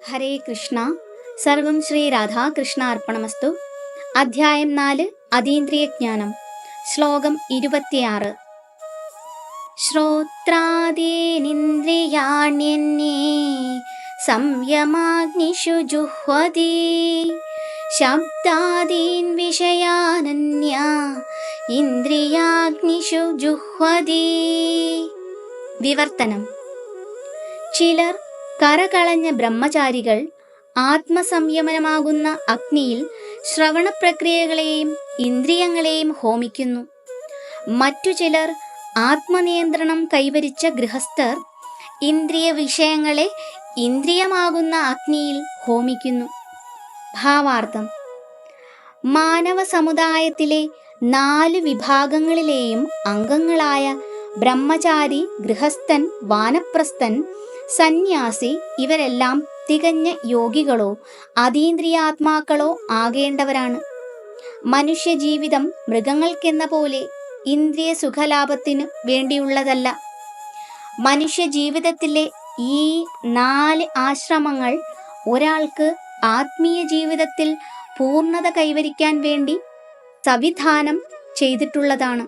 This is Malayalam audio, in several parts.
ഹരേ കൃഷ്ണ. സർവം ശ്രീ രാധാകൃഷ്ണ അർപ്പണമസ്തു. അധ്യായം 4 അതീന്ദ്രിയജ്ഞാനം. ശ്ലോകം 26. ശ്രോത്രാദീനിന്ദ്രിയാണ്യന്യേ സംയമാഗ്നിഷു ജുഹ്വതി ശബ്ദാദീൻ വിഷയാനന്യ ഇന്ദ്രിയാഗ്നിഷു ജുഹ്വതി. വിവർത്തനം. ചിലർ കറകളഞ്ഞ ബ്രഹ്മചാരികൾ ആത്മസംയമനമാകുന്ന അഗ്നിയിൽ ശ്രവണ പ്രക്രിയകളെയും ഇന്ദ്രിയങ്ങളെയും ഹോമിക്കുന്നു. മറ്റു ചിലർ ആത്മനിയന്ത്രണം കൈവരിച്ച ഗൃഹസ്ഥർ ഇന്ദ്രിയ വിഷയങ്ങളെ ഇന്ദ്രിയമാകുന്ന അഗ്നിയിൽ ഹോമിക്കുന്നു. ഭാവാർത്ഥം: മാനവ സമുദായത്തിലെ 4 വിഭാഗങ്ങളിലെയും അംഗങ്ങളായ ബ്രഹ്മചാരി, ഗൃഹസ്ഥൻ, വാനപ്രസ്ഥൻ, സന്യാസി ഇവരെല്ലാം തികഞ്ഞ യോഗികളോ അതീന്ദ്രിയാത്മാക്കളോ ആകേണ്ടവരാണ്. മനുഷ്യജീവിതം മൃഗങ്ങൾക്കെന്ന പോലെ ഇന്ദ്രിയ സുഖലാഭത്തിന് വേണ്ടിയുള്ളതല്ല. മനുഷ്യജീവിതത്തിലെ ഈ 4 ആശ്രമങ്ങൾ ഒരാൾക്ക് ആത്മീയ ജീവിതത്തിൽ പൂർണ്ണത കൈവരിക്കാൻ വേണ്ടി സംവിധാനം ചെയ്തിട്ടുള്ളതാണ്.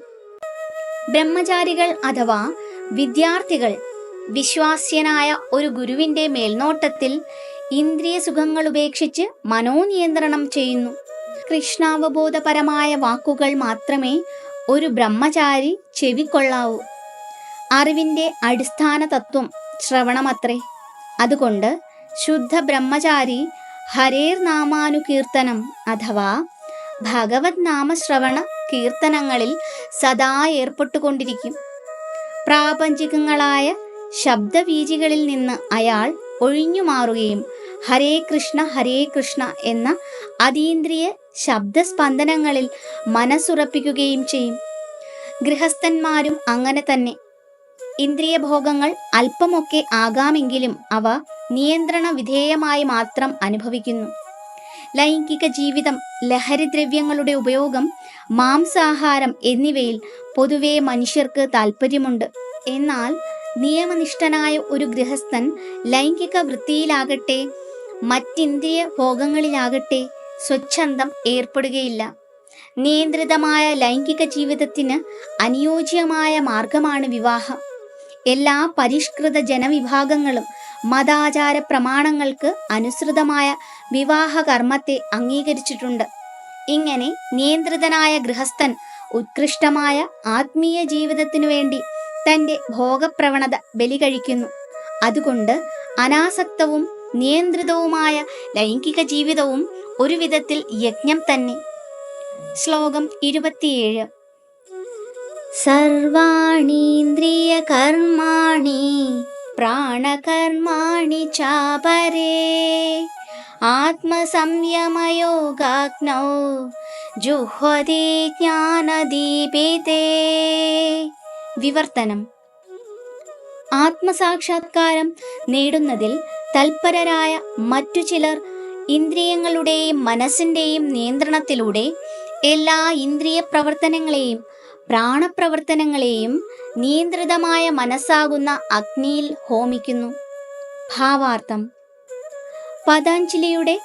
ബ്രഹ്മചാരികൾ അഥവാ വിദ്യാർത്ഥികൾ വിശ്വാസ്യനായ ഒരു ഗുരുവിൻ്റെ മേൽനോട്ടത്തിൽ ഇന്ദ്രിയ സുഖങ്ങൾ ഉപേക്ഷിച്ച് മനോനിയന്ത്രണം ചെയ്യുന്നു. കൃഷ്ണാവബോധപരമായ വാക്കുകൾ മാത്രമേ ഒരു ബ്രഹ്മചാരി ചെവിക്കൊള്ളാവൂ. അറിവിൻ്റെ അടിസ്ഥാന തത്വം ശ്രവണമത്രേ. അതുകൊണ്ട് ശുദ്ധ ബ്രഹ്മചാരി ഹരേർ നാമാനുകീർത്തനം അഥവാ ഭഗവത് നാമശ്രവണ കീർത്തനങ്ങളിൽ സദാ ഏർപ്പെട്ടുകൊണ്ടിരിക്കും. പ്രാപഞ്ചികങ്ങളായ ശബ്ദവീചികളിൽ നിന്ന് അയാൾ ഒഴിഞ്ഞു മാറുകയും ഹരേ കൃഷ്ണ എന്ന അതീന്ദ്രിയ ശബ്ദസ്പന്ദനങ്ങളിൽ മനസ്സുറപ്പിക്കുകയും ചെയ്യും. ഗൃഹസ്ഥന്മാരും അങ്ങനെ തന്നെ. ഇന്ദ്രിയഭോഗങ്ങൾ അല്പമൊക്കെ ആകാമെങ്കിലും അവ നിയന്ത്രണ വിധേയമായി മാത്രം അനുഭവിക്കുന്നു. ലൈംഗിക ജീവിതം, ലഹരിദ്രവ്യങ്ങളുടെ ഉപയോഗം, മാംസാഹാരം എന്നിവയിൽ പൊതുവെ മനുഷ്യർക്ക് താല്പര്യമുണ്ട്. എന്നാൽ നിയമനിഷ്ഠനായ ഒരു ഗൃഹസ്ഥൻ ലൈംഗിക വൃത്തിയിലാകട്ടെ മറ്റിന്ദ്രിയ ഭോഗങ്ങളിലാകട്ടെ സ്വച്ഛന്തം ഏർപ്പെടുകയില്ല. നിയന്ത്രിതമായ ലൈംഗിക ജീവിതത്തിന് അനുയോജ്യമായ മാർഗമാണ് വിവാഹം. എല്ലാ പരിഷ്കൃത ജനവിഭാഗങ്ങളും മതാചാര പ്രമാണങ്ങൾക്ക് അനുസൃതമായ വിവാഹ കർമ്മത്തെ അംഗീകരിച്ചിട്ടുണ്ട്. ഇങ്ങനെ നിയന്ത്രിതനായ ഗൃഹസ്ഥൻ ഉത്കൃഷ്ടമായ ആത്മീയ ജീവിതത്തിനു വേണ്ടി തൻ്റെ ഭോഗപ്രവണത ബലി കഴിക്കുന്നു. അതുകൊണ്ട് അനാസക്തവും നിയന്ത്രിതവുമായ ലൈംഗിക ജീവിതവും ഒരു വിധത്തിൽ യജ്ഞം തന്നെ. ശ്ലോകം 27. സർവാണീന്ദ്രിയ കർമാണി പ്രാണകർമാണി ചാപരേ ആത്മസംയമയോഗാഗ്നൗ ജുഹ്വതി ജ്ഞാനദീപിതേ. വിവർത്തനം. ആത്മസാക്ഷാത്കാരം നേടുന്നതിൽ തൽപരരായ മറ്റു ചിലർ ഇന്ദ്രിയങ്ങളുടെയും മനസ്സിൻ്റെയും നിയന്ത്രണത്തിലൂടെ എല്ലാ ഇന്ദ്രിയ പ്രവർത്തനങ്ങളെയും പ്രാണപ്രവർത്തനങ്ങളെയും നിയന്ത്രിതമായ മനസ്സാകുന്ന അഗ്നിയിൽ ഹോമിക്കുന്നു. ഭാവാർത്ഥം: പതഞ്ജലിയുടെ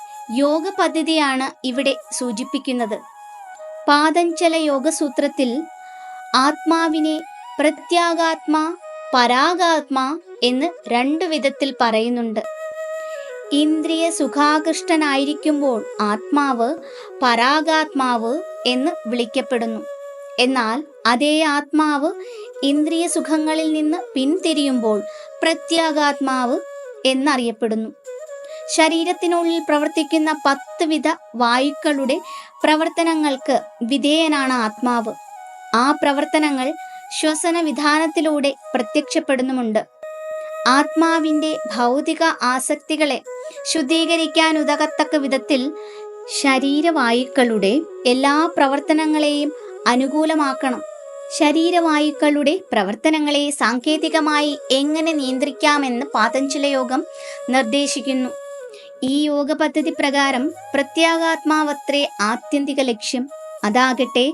യോഗ പദ്ധതിയാണ് ഇവിടെ സൂചിപ്പിക്കുന്നത്. പാതഞ്ജല യോഗസൂത്രത്തിൽ ആത്മാവിനെ പ്രത്യാഗാത്മാ, പരാഗാത്മാ എന്ന് 2 വിധത്തിൽ പറയുന്നുണ്ട്. ഇന്ദ്രിയ സുഖാകൃഷ്ടനായിരിക്കുമ്പോൾ ആത്മാവ് പരാഗാത്മാവ് എന്ന് വിളിക്കപ്പെടുന്നു. എന്നാൽ അതേ ആത്മാവ് ഇന്ദ്രിയ സുഖങ്ങളിൽ നിന്ന് പിന്തിരിയുമ്പോൾ പ്രത്യാഗാത്മാവ് എന്നറിയപ്പെടുന്നു. ശരീരത്തിനുള്ളിൽ പ്രവർത്തിക്കുന്ന 10 വിധ വായുക്കളുടെ പ്രവർത്തനങ്ങൾക്ക് വിധേയനാണ് ആത്മാവ്. ആ പ്രവർത്തനങ്ങൾ ശ്വസന വിധാനത്തിലൂടെ പ്രത്യക്ഷപ്പെടുന്നുമുണ്ട്. ആത്മാവിൻ്റെ ഭൗതിക ആസക്തികളെ ശുദ്ധീകരിക്കാനുതകത്തക്ക വിധത്തിൽ ശരീരവായുക്കളുടെ എല്ലാ പ്രവർത്തനങ്ങളെയും അനുകൂലമാക്കണം. ശരീരവായുക്കളുടെ പ്രവർത്തനങ്ങളെ സാങ്കേതികമായി എങ്ങനെ നിയന്ത്രിക്കാമെന്ന് പാതഞ്ജല യോഗം നിർദ്ദേശിക്കുന്നു. ഈ യോഗ പദ്ധതി പ്രകാരം പ്രത്യാഗാത്മാവത്രേ ആത്യന്തിക ലക്ഷ്യം. അതാകട്ടെ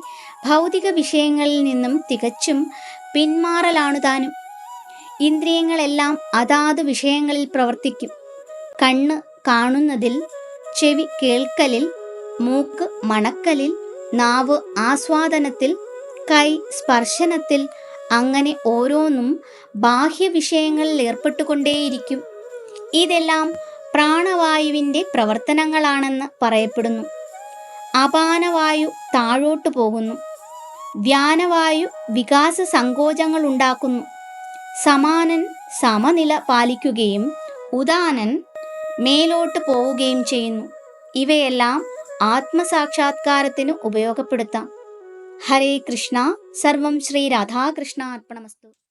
ഭൗതിക വിഷയങ്ങളിൽ നിന്നും തികച്ചും പിന്മാറലാണു താനും. ഇന്ദ്രിയങ്ങളെല്ലാം അതാത് വിഷയങ്ങളിൽ പ്രവർത്തിക്കും. കണ്ണ് കാണുന്നതിൽ, ചെവി കേൾക്കലിൽ, മൂക്ക് മണക്കലിൽ, നാവ് ആസ്വാദനത്തിൽ, കൈ സ്പർശനത്തിൽ, അങ്ങനെ ഓരോന്നും ബാഹ്യ വിഷയങ്ങളിൽ ഏർപ്പെട്ടുകൊണ്ടേയിരിക്കും. ഇതെല്ലാം പ്രാണവായുവിൻ്റെ പ്രവർത്തനങ്ങളാണെന്ന് പറയപ്പെടുന്നു. അപാനവായു താഴോട്ടു പോകുന്നു. വ്യാനവായു വികാസ സങ്കോചങ്ങൾ ഉണ്ടാക്കുന്നു. സമാനൻ സമനില പാലിക്കുകയും ഉദാനൻ മേലോട്ട് പോവുകയും ചെയ്യുന്നു. ഇവയെല്ലാം ആത്മസാക്ഷാത്കാരത്തിന് ഉപയോഗപ്പെടുത്താം. ഹരേ കൃഷ്ണ. സർവം ശ്രീ രാധാകൃഷ്ണ അർപ്പണമസ്തു.